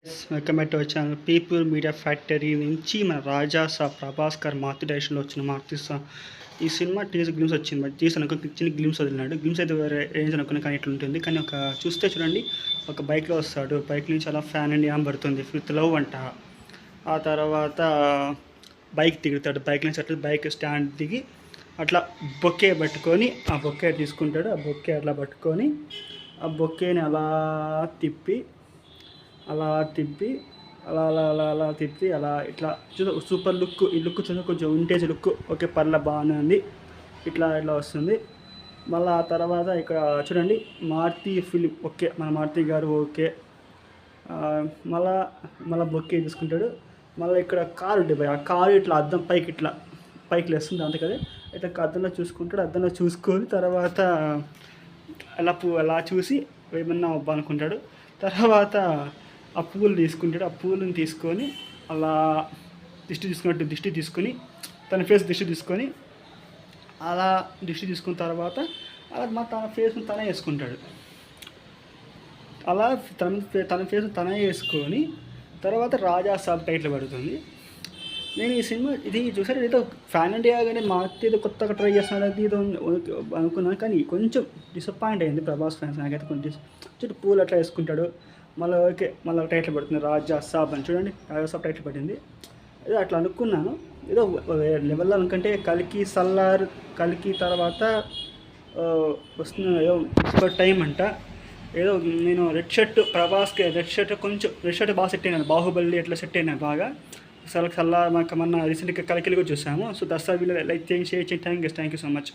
Welcome back to our channel. People media factory నుంచి మన రాజా సాబ్ ప్రభాస్ గారు మారుతి డైరెక్షన్లో వచ్చిన ఈ సినిమా టీజర్ గ్లిమ్స్ వచ్చింది. బట్ టీజర్ అనుకో చిన్న గ్లిమ్స్ వదిలినాడు. గ్లిమ్స్ అయితే వేరే రేంజ్ అనుకున్నా కానీ ఇట్లా ఉంటుంది. కానీ ఒక చూస్తే చూడండి, ఒక బైక్లో వస్తాడు. బైక్ నుంచి అలా ఫ్యాన్ అండ్ యామ్ పడుతుంది. విత్ లవ్ అంట. ఆ తర్వాత బైక్ దిగుతాడు. బైక్ నుంచి అట్లా బైక్ స్టాండ్ దిగి అట్లా బొక్కే పట్టుకొని ఆ బొక్కే తీసుకుంటాడు. ఆ బొక్కే అట్లా పట్టుకొని ఆ బొక్కేని అలా తిప్పి అలా తిప్పి అలా ఇట్లా సూపర్ లుక్. ఈ లుక్ చూసి కొంచెం వింటేజ్ లుక్. ఓకే, బాగానే ఉంది. ఇట్లా వస్తుంది. మళ్ళీ ఆ తర్వాత ఇక్కడ చూడండి, మారుతి ఫిలిం. ఓకే, మన మారుతి గారు. ఓకే, మళ్ళా బొక్కే తీసుకుంటాడు. మళ్ళీ ఇక్కడ కారు ఉంటుంది. ఆ కారు ఇట్లా అద్దం పైకి లేస్తుంది. అందుకదే ఇట్లా అద్దంలో చూసుకుంటాడు. అద్దంలో చూసుకొని తర్వాత అలా చూసి ఏమన్నా అవ్వ అనుకుంటాడు. తర్వాత ఆ పువ్వులు తీసుకుంటాడు. ఆ పువ్వులను తీసుకొని అలా దిష్టి తీసుకొని తన ఫేస్ దిష్టి తీసుకొని అలా దిష్టి తీసుకున్న తర్వాత అలా తన ఫేస్ని తనే వేసుకుంటాడు. అలా తన ఫేస్ని తనే వేసుకొని తర్వాత రాజా సాబ్ టైటిల్ పడుతుంది. నేను ఈ సినిమా ఇది చూసాను, ఏదో ఫ్యాన్ ఇండియా కానీ మార్చి ఏదో కొత్తగా ట్రై చేస్తున్నాడు అది ఏదో అనుకున్నాను. కానీ కొంచెం డిసప్పాయింట్ అయింది ప్రభాస్ ఫ్యాన్స్. నాకైతే కొంచెం పూలు అట్లా వేసుకుంటాడు. మళ్ళీ ఓకే, మళ్ళీ టైటిల్ పడుతుంది రాజా సాబ్ అని. చూడండి, రాజా సాబ్ టైటిల్ పడింది. ఏదో అట్లా అనుకున్నాను. ఏదో లెవెల్లో అనుకుంటే కలికి తర్వాత వస్తున్న ఏదో టైం అంట. ఏదో నేను రెడ్ షర్ట్ ప్రభాస్కి రెడ్ షర్ట్ బాగా సెట్ అయినాను. బాహుబలి ఎట్లా సెట్ అయినా బాగా. మనకు మొన్న రీసెంట్గా కలికిలు కూడా చూసాము. సో దసరా వీళ్ళు లైక్ చేయండి, షేర్ చేయండి. Thank you so much.